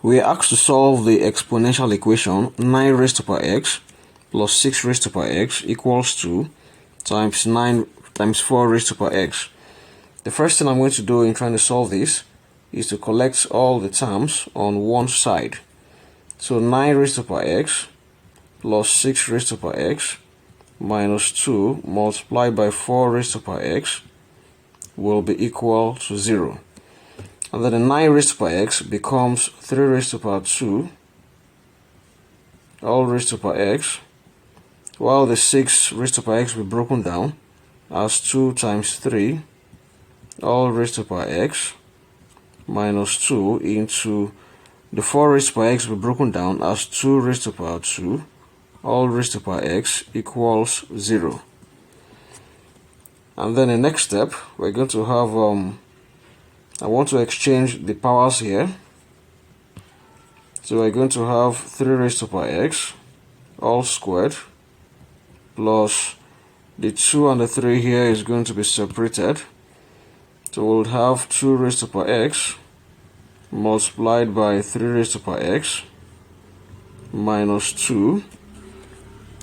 We are asked to solve the exponential equation 9 raised to power x plus 6 raised to power x equals 2 times 9 times 4 raised to power x. The first thing I'm going to do in trying to solve this is to collect all the terms on one side. So 9 raised to power x plus 6 raised to power x minus 2 multiplied by 4 raised to power x will be equal to 0. And then the 9 raised to power x becomes 3 raised to power 2 all raised to power x, while the 6 raised to power x will be broken down as 2 times 3 all raised to power x minus 2 into the 4 raised to power x will be broken down as 2 raised to power 2 all raised to power x equals 0. And then the next step, we're going to have I want to exchange the powers here. So we're going to have 3 raised to power x all squared plus the 2 and the 3 here is going to be separated. So we'll have 2 raised to power x multiplied by 3 raised to power x minus 2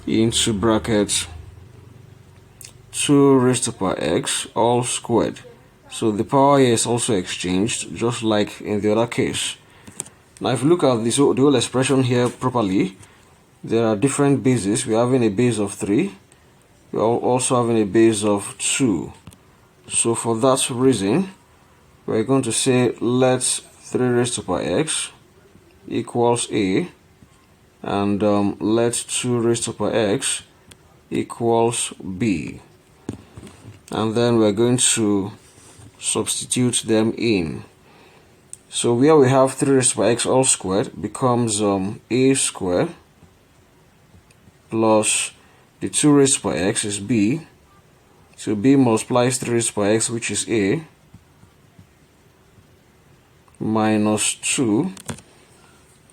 into brackets 2 raised to power x all squared. So the power here is also exchanged, just like in the other case. Now if you look at this, the whole expression here properly, there are different bases. We're having a base of 3. We're also having a base of 2. So for that reason, we're going to say let 3 raised to power x equals a, and let 2 raised to power x equals b. And then we're going to substitute them in. So where we have 3 raised to power x all squared becomes a squared plus the 2 raised to power x is b. So b multiplies 3 raised to power x, which is a, minus 2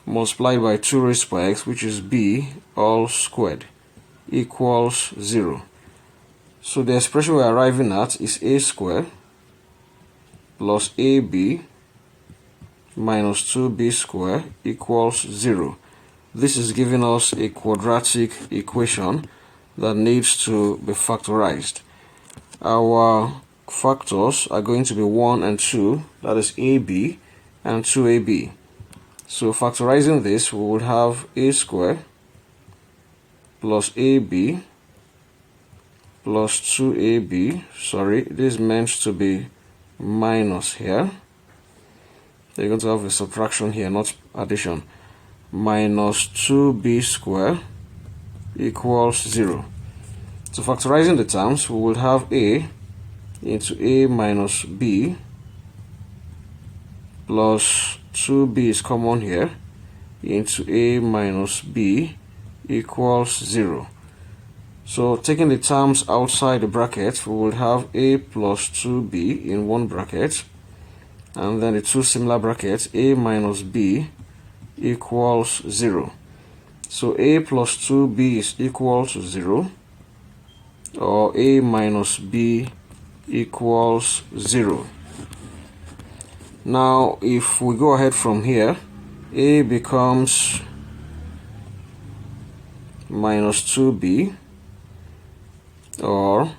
multiplied by 2 raised to power x, which is b, all squared, equals 0. So the expression we're arriving at is a squared plus ab minus 2b squared equals 0. This is giving us a quadratic equation that needs to be factorized. Our factors are going to be 1 and 2, that is ab and 2ab. So factorizing this, we would have a squared plus ab plus 2ab, sorry, this is meant to be minus here. You're going to have a subtraction here, not addition. Minus 2b squared equals 0. So factorizing the terms, we will have a into a minus b plus 2b is common here into a minus b equals 0. So taking the terms outside the bracket, we will have a plus 2b in one bracket, and then the two similar brackets, a minus b equals 0. So a plus 2b is equal to 0, or a minus b equals 0. Now if we go ahead from here, a becomes minus 2b, or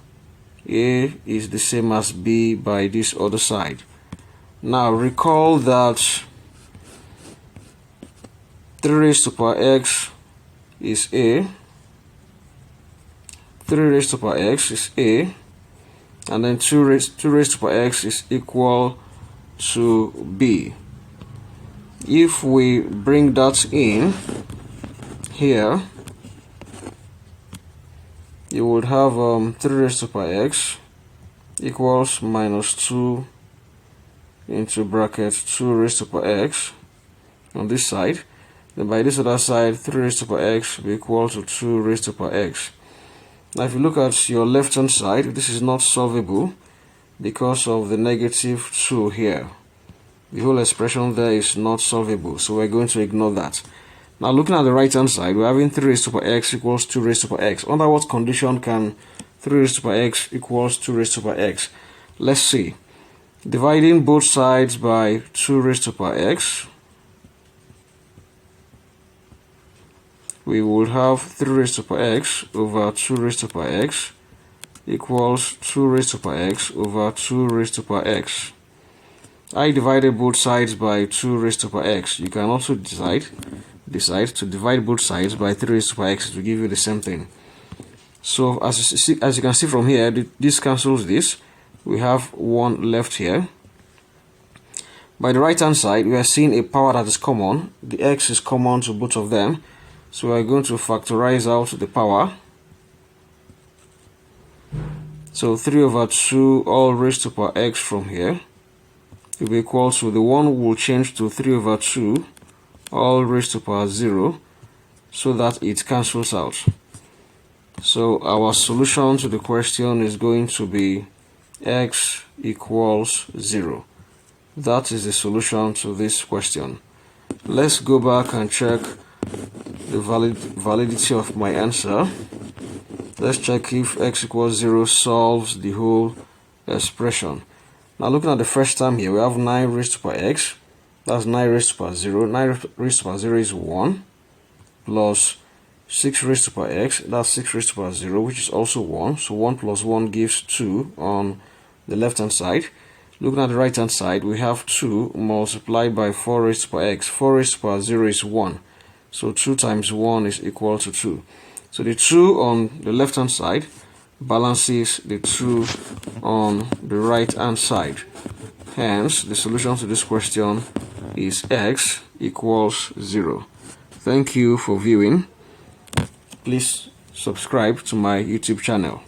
a is the same as b by this other side. Now recall that 3 raised to power x is a, 3 raised to power x is a, and then 2 raised to power x is equal to b. If we bring that in here, you would have 3 raised to power x equals minus 2 into bracket 2 raised to power x on this side. Then by this other side, 3 raised to power x will be equal to 2 raised to power x. Now if you look at your left hand side, this is not solvable because of the negative 2 here. The whole expression there is not solvable, so we're going to ignore that. Now looking at the right hand side, we're having 3 raised to power x equals 2 raised to power x. Under what condition can 3 raised to power x equals 2 raised to power x? Let's see. Dividing both sides by 2 raised to power x, we will have 3 raised to the power x over 2 raised to the power x equals 2 raised to the power x over 2 raised to the power x. I divided both sides by 2 raised to the power x. You can also decide to divide both sides by 3 raised to the power x to give you the same thing. So as you can see from here, this cancels this. We have 1 left here. By the right hand side, we are seeing a power that is common. The x is common to both of them. So we are going to factorize out the power. So 3 over 2 all raised to the power x from here will be equal to, the 1 will change to 3 over 2 all raised to the power 0, so that it cancels out. So our solution to the question is going to be x equals 0. That is the solution to this question. Let's go back and check the validity of my answer. Let's check if x equals 0 solves the whole expression. Now looking at the first term here, we have 9 raised to the power x. That's 9 raised to the power 0. 9 raised to the power 0 is 1. Plus 6 raised to the power x. That's 6 raised to the power 0, which is also 1. So 1 plus 1 gives 2 on the left hand side. Looking at the right hand side, we have 2 multiplied by 4 raised to the power x. 4 raised to the power 0 is 1. So 2 times 1 is equal to 2. So the 2 on the left hand side balances the 2 on the right hand side. Hence, the solution to this question is x equals 0. Thank you for viewing. Please subscribe to my YouTube channel.